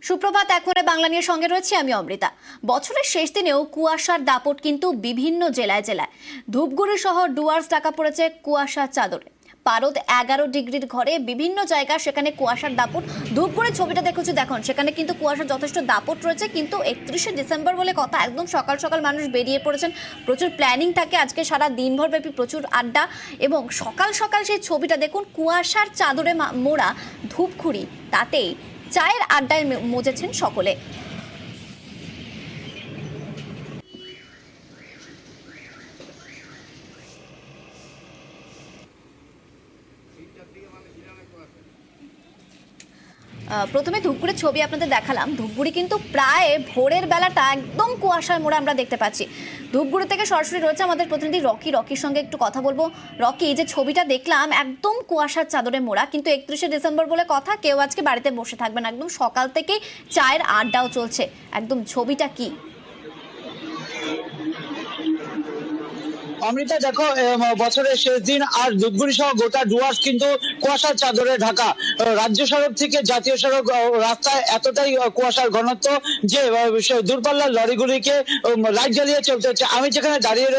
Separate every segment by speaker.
Speaker 1: সুপ্রভাত। এখনে বাংলা নিয়ে সঙ্গে রয়েছে আমি অমৃতা। বছরের শেষ দিনেও কুয়াশার দাপট কিন্তু বিভিন্ন জেলায় জেলায়। ধূপগুড়ি শহর ডুয়ার্স ঢাকা পড়েছে কুয়াশার চাদরে। পারদ 11 ডিগ্রির ঘরে বিভিন্ন জায়গা সেখানে কুয়াশার দাপট। ধূপগুড়ির ছবিটা দেখেছি, দেখুন সেখানে কিন্তু কুয়াশার যথেষ্ট দাপট রয়েছে। কিন্তু 31শে ডিসেম্বর বলে কথা, একদম সকাল সকাল মানুষ বেরিয়ে পড়েছেন। প্রচুর প্ল্যানিং থাকে আজকে সারা দিনভর ব্যাপী, প্রচুর আড্ডা। এবং সকাল সকাল সেই ছবিটা দেখুন, কুয়াশার চাদরে মোড়া ধূপগুড়ি, তাতেই চায়ের আড্ডায় মজেছেন সকলে। প্রথমে ধূপগুড়ির ছবি আপনাদের দেখালাম। ধূপগুড়ি কিন্তু প্রায় ভোরের বেলাটা একদম কুয়াশার মোড়ে আমরা দেখতে পাচ্ছি। ধূপগুড়ি থেকে সরাসরি রয়েছে আমাদের প্রতিনিধি রকির সঙ্গে একটু কথা বলবো। রকি, যে ছবিটা দেখলাম একদম কুয়াশার চাদরে মোড়া, কিন্তু 31শে ডিসেম্বর বলে কথা, কেউ আজকে বাড়িতে বসে থাকবেন, একদম সকাল থেকেই চায়ের আড্ডাও চলছে। একদম ছবিটা কি?
Speaker 2: অমৃতা, দেখো বছরের শেষ দিন আর ধূপগুড়ি সহ গোটা ডুয়ার্স কিন্তু কুয়াশার চাদরে ঢাকা। রাজ্য সড়ক থেকে জাতীয় সড়ক রাস্তায় এতটাই কুয়াশার ঘনত্ব যে দূরপাল্লার লরিগুলিকে লাইট জ্বালিয়ে চলতে হচ্ছে। আমি যেখানে দাঁড়িয়ে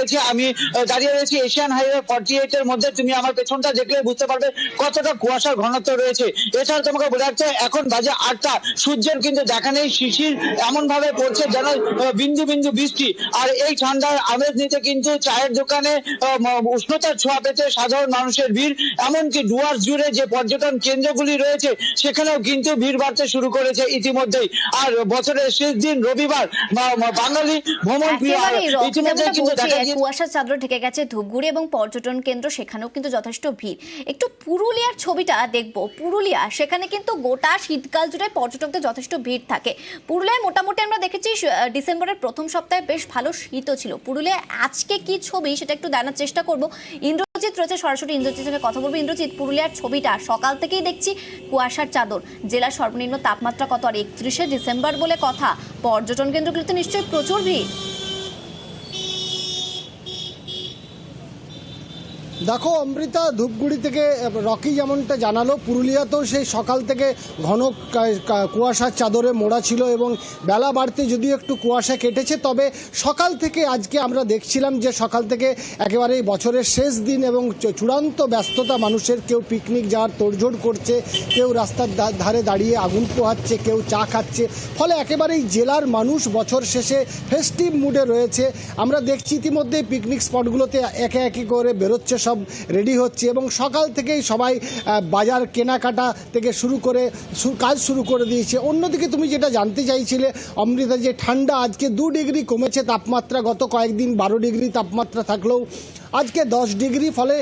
Speaker 2: রয়েছি এশিয়ান হাইওয়ে 48 এর মধ্যে। তুমি আমার পেছনটা দেখলে বুঝতে পারবে কতটা কুয়াশার ঘনত্ব রয়েছে। এছাড়া তোমাকে বলে রাখতে, এখন বাজে 8টা, সূর্যের কিন্তু দেখা নেই, শিশির এমন ভাবে পড়ছে যেন বিন্দু বিন্দু বৃষ্টি। আর এই ঠান্ডার আমেজ নিতে কিন্তু চায়ের দোকানে উষ্ণতার ছোঁয়া পেতে সাধারণ মানুষের ভিড়। এমনকি ডুয়ার্স জুড়ে যে পর্যটন কেন্দ্রগুলি রয়েছে সেখানেও কিন্তু ভিড় বাড়তে শুরু করেছে ইতিমধ্যেই। আর বছরের শেষ দিন রবিবার, বাঙালি ভ্রমণ ইতিমধ্যে কিন্তু দেখা যায়
Speaker 1: কুয়াশার চাদর ঢেকে গেছে ধূপগুড়ি এবং পর্যটন কেন্দ্র, সেখানেও কিন্তু যথেষ্ট ভিড়। একটু পুরুলিয়ার ছবিটা দেখবো। পুরুলিয়া, সেখানে কিন্তু গোটা শীতকাল জুড়ে পর্যটকদের যথেষ্ট ভিড় থাকে। পুরুলিয়ায় মোটামুটি আমরা দেখেছি ডিসেম্বরের প্রথম সপ্তাহে বেশ ভালো শীতও ছিল। পুরুলিয়ায় আজকে কি ছবি সেটা একটু জানার চেষ্টা করব। ইন্দ্রজিৎ রয়েছে সরাসরি, ইন্দ্রজিৎ সঙ্গে কথা বলবো। ইন্দ্রজিৎ, পুরুলিয়ার ছবিটা সকাল থেকেই দেখছি কুয়াশার চাদর। জেলার সর্বনিম্ন তাপমাত্রা কত? আর 31শে ডিসেম্বর বলে কথা, পর্যটন কেন্দ্রগুলিতে নিশ্চয়ই প্রচুর ভিড়।
Speaker 3: দেখো অমৃতা, ধূপগুড়ি থেকে রকি যেমনটা জানালো, পুরুলিয়াতেও সেই সকাল থেকে ঘন কুয়াশার চাদরে মোড়া ছিল এবং বেলা বাড়তে যদিও একটু কুয়াশা কেটেছে, তবে সকাল থেকে আজকে আমরা দেখছিলাম যে সকাল থেকে একেবারেই বছরের শেষ দিন এবং চূড়ান্ত ব্যস্ততা মানুষের। কেউ পিকনিক যাওয়ার তোড়জোড় করছে, কেউ রাস্তার ধারে দাঁড়িয়ে আগুন পোহাচ্ছে, কেউ চা খাচ্ছে। ফলে একেবারেই জেলার মানুষ বছর শেষে ফেস্টিভ মুডে রয়েছে। আমরা দেখছি ইতিমধ্যে পিকনিক স্পটগুলোতে একে একে করে বেরোচ্ছে, সব রেডি হচ্ছে এবং সকাল থেকেই সবাই বাজার কেনাকাটা থেকে শুরু করে কাজ শুরু করে দিয়েছে। অন্যদিকে তুমি যেটা জানতে চাইছিলে অমৃতা, যে ঠান্ডা আজকে 2 ডিগ্রি কমেছে তাপমাত্রা। গত কয়েকদিন 12 ডিগ্রি তাপমাত্রা থাকলেও আজকে 10 ডিগ্রি, ফলে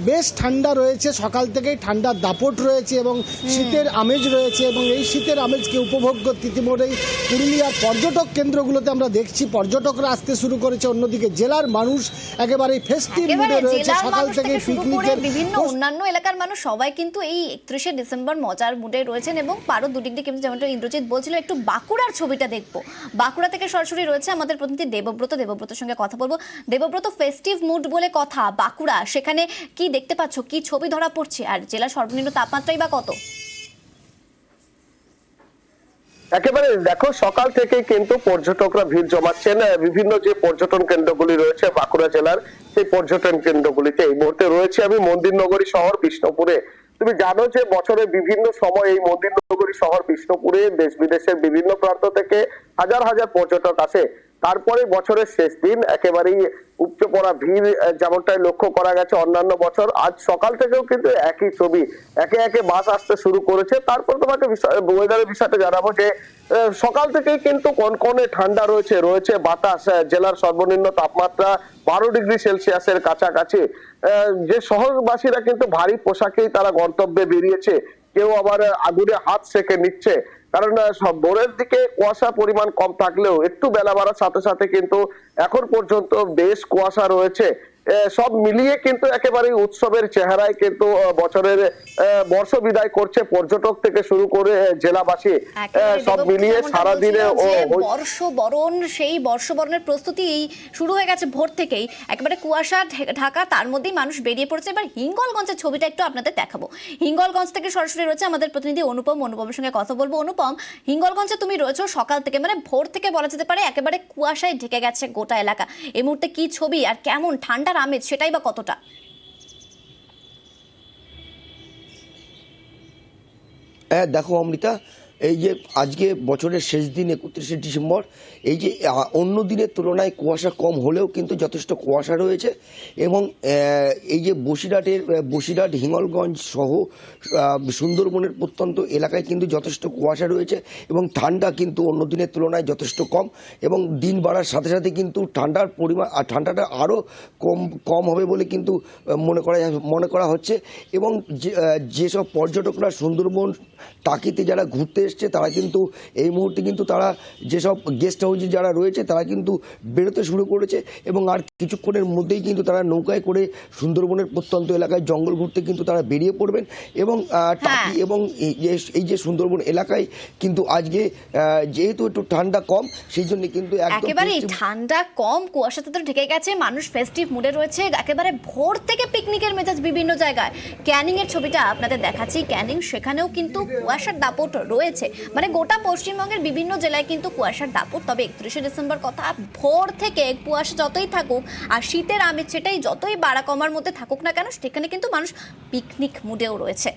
Speaker 3: বেশ ঠান্ডা রয়েছে। সকাল থেকেই ঠান্ডার দাপট রয়েছে এবং শীতের আমেজ রয়েছে এবং এই শীতের আমেজকে উপভোগ করতে ইতিমধ্যেই পুরুলিয়ার পর্যটক কেন্দ্রগুলোতে আমরা দেখছি পর্যটকরা আসতে শুরু করেছে। অন্যদিকে জেলার মানুষ একেবারেই ফেস্টিভ মুডে রয়েছে। সকাল থেকে পিকনিকের
Speaker 1: বিভিন্ন অন্যান্য এলাকার মানুষ সবাই কিন্তু এই 31শে ডিসেম্বর মজার মুডে রয়েছেন এবং 12 ডিগ্রি কিন্তু যেমনটা ইন্দ্রজিৎ বলছিল। একটু বাঁকুড়ার ছবিটা দেখবো। বাঁকুড়া থেকে সরাসরি রয়েছে আমাদের প্রতিনিধি দেবব্রতের সঙ্গে কথা বলবো। দেবব্রত, ফেস্টিভ মুড বলে কথা বাঁকুড়া, সেখানে কি দেখতে পাচ্ছ, কি ছবি ধরা পড়ছে, আর জেলার সর্বনিম্ন তাপমাত্রাই বা কত?
Speaker 4: একেবারে দেখো, সকাল থেকে কিন্তু পর্যটকরা ভিড় জমাচ্ছেন। বিভিন্ন যে পর্যটন কেন্দ্রগুলি রয়েছে বাঁকুড়া জেলার, সেই পর্যটন কেন্দ্রগুলিতে এই মুহূর্তে রয়েছে আমি মন্দিরনগরী শহর বিষ্ণুপুরে। তুমি জানো যে বছরের বিভিন্ন সময় এই মন্দিরনগরী শহর বিষ্ণুপুরে দেশ বিদেশের বিভিন্ন প্রান্ত থেকে হাজার হাজার পর্যটক আসে। তারপরে বছরের শেষ দিন একেবারেই উপচে পড়া ভিড় যেমনটাই লক্ষ্য করা গেছে অন্যান্য বছর। আজ সকাল থেকেও কিন্তু একই ছবি, একে একে বাস আসতে শুরু করেছে। তারপর তোমাকে ওয়েদারের বিষয়টা জানাবো যে সকাল থেকেই কিন্তু কনকনে ঠান্ডা রয়েছে বাতাস। জেলার সর্বনিম্ন তাপমাত্রা 12 ডিগ্রি সেলসিয়াসের কাছাকাছি। যে শহরবাসীরা কিন্তু ভারী পোশাকেই তারা গন্তব্যে বেরিয়েছে, কেউ আবার আগুনে হাত সেকে নিচ্ছে। কারণ ভোরের দিকে কুয়াশা পরিমাণ কম থাকলেও একটু বেলা বাড়ার সাথে সাথে কিন্তু এখন পর্যন্ত বেশ কুয়াশা রয়েছে। সব মিলিয়ে কিন্তু একেবারে উৎসবের চেহারায় কিন্তু বছরের বর্ষ বিদায় করছে পর্যটক থেকে শুরু করে জেলাবাসী। সব মিলিয়ে সারাদিনে
Speaker 1: বর্ষবরণ, সেই বর্ষবরণের প্রস্তুতি শুরু হয়ে গেছে ভোর থেকেই। একেবারে কুয়াশা ঢাকা, তার মধ্যেই মানুষ বেরিয়ে পড়েছে। এবার হিঙ্গলগঞ্জের ছবিটা একটু আপনাদের দেখাবো। হিঙ্গলগঞ্জ থেকে সরাসরি রয়েছে আমাদের প্রতিনিধি অনুপমের সঙ্গে কথা বলবো। অনুপম, শুভম, হিঙ্গলগঞ্জে তুমি রয়েছো সকাল থেকে, মানে ভোর থেকে বলা যেতে পারে একেবারে কুয়াশায় ঢেকে গেছে গোটা এলাকা। এই মুহূর্তে কি ছবি আর কেমন ঠান্ডার আমেজ সেটাই বা কতটা?
Speaker 5: হ্যাঁ দেখো অমৃতা, এই যে আজকে বছরের শেষ দিন 31শে ডিসেম্বর, এই যে অন্য দিনের তুলনায় কুয়াশা কম হলেও কিন্তু যথেষ্ট কুয়াশা রয়েছে। এবং এই যে বসিরহাট হিঙ্গলগঞ্জ সহ সুন্দরবনের প্রত্যন্ত এলাকায় কিন্তু যথেষ্ট কুয়াশা রয়েছে এবং ঠান্ডা কিন্তু অন্য দিনের তুলনায় যথেষ্ট কম। এবং দিন বাড়ার সাথে সাথে কিন্তু ঠান্ডার পরিমাণ ঠান্ডাটা আরও কম হবে বলে কিন্তু মনে করা হচ্ছে। এবং যেসব পর্যটকরা সুন্দরবন টাকিতে যারা ঘুরতে এসছে তারা কিন্তু এই মুহূর্তে কিন্তু তারা যেসব গেস্ট হাউসে যারা রয়েছে তারা কিন্তু বেরোতে শুরু করেছে এবং আর কিছুক্ষণের মধ্যেই কিন্তু তারা নৌকায় করে সুন্দরবনের প্রত্যন্ত এলাকায় জঙ্গল ঘুরতে কিন্তু তারা বেরিয়ে পড়বেন। এবং টাকি এবং এই যে সুন্দরবন এলাকায় কিন্তু আজকে যেহেতু একটু ঠান্ডা কম, সেই জন্য কিন্তু
Speaker 1: একেবারে ঠান্ডা কম, কুয়াশাতে তো ঢেকে গেছে, মানুষ ফেস্টিভ মুডে রয়েছে। একেবারে ভোর থেকে পিকনিকের মেজাজ বিভিন্ন জায়গায়। ক্যানিং এর ছবিটা আপনাদের দেখাচ্ছি, ক্যানিং সেখানেও কিন্তু কুয়াশার দাপট রয়েছে, মানে গোটা পশ্চিমবঙ্গের বিভিন্ন জেলায় কিন্তু কুয়াশার দাপট। তবে 31শে ডিসেম্বর কথা, ভোর থেকে কুয়াশা যতই থাকুক আর শীতের আমেজ সেটাই যতই বাড়া কমার মধ্যে থাকুক না কেন, সেখানে কিন্তু মানুষ পিকনিক মুডেও রয়েছে।